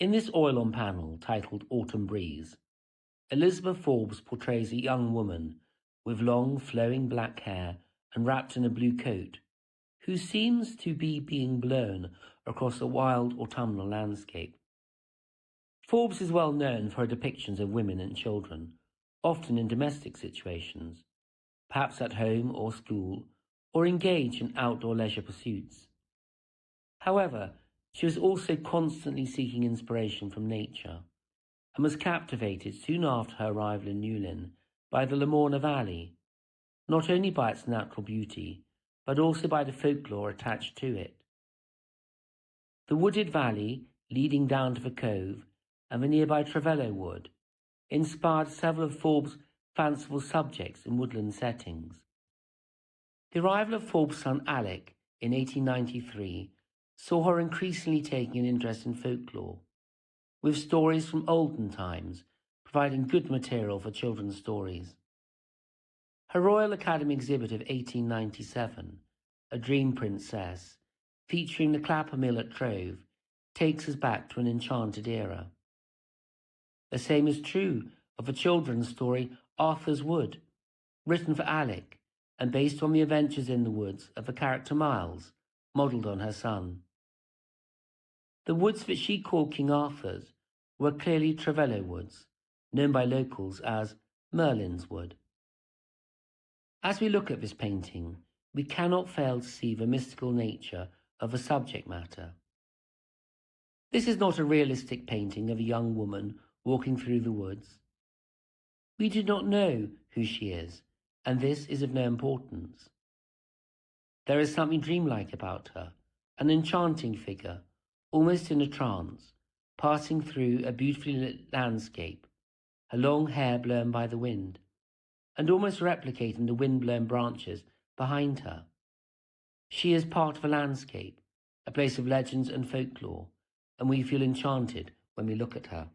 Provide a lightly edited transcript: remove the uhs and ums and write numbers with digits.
In this oil-on panel titled Autumn Breeze, Elizabeth Forbes portrays a young woman with long flowing black hair and wrapped in a blue coat, who seems to be being blown across a wild autumnal landscape. Forbes is well known for her depictions of women and children, often in domestic situations, perhaps at home or school, or engaged in outdoor leisure pursuits. However, she was also constantly seeking inspiration from nature, and was captivated soon after her arrival in Newlyn by the Lamorna Valley, not only by its natural beauty, but also by the folklore attached to it. The wooded valley leading down to the cove and the nearby Trevello Wood inspired several of Forbes' fanciful subjects in woodland settings. The arrival of Forbes' son Alec in 1893 saw her increasingly taking an interest in folklore, with stories from olden times providing good material for children's stories. Her Royal Academy exhibit of 1897, A Dream Princess, featuring the Clapper Mill at Trove, takes us back to an enchanted era. The same is true of the children's story Arthur's Wood, written for Alec and based on the adventures in the woods of the character Miles, modelled on her son. The woods that she called King Arthur's were clearly Trevello Woods, known by locals as Merlin's Wood. As we look at this painting, we cannot fail to see the mystical nature of the subject matter. This is not a realistic painting of a young woman walking through the woods. We do not know who she is, and this is of no importance. There is something dreamlike about her, an enchanting figure, almost in a trance, passing through a beautifully lit landscape, her long hair blown by the wind, and almost replicating the wind-blown branches behind her. She is part of a landscape, a place of legends and folklore, and we feel enchanted when we look at her.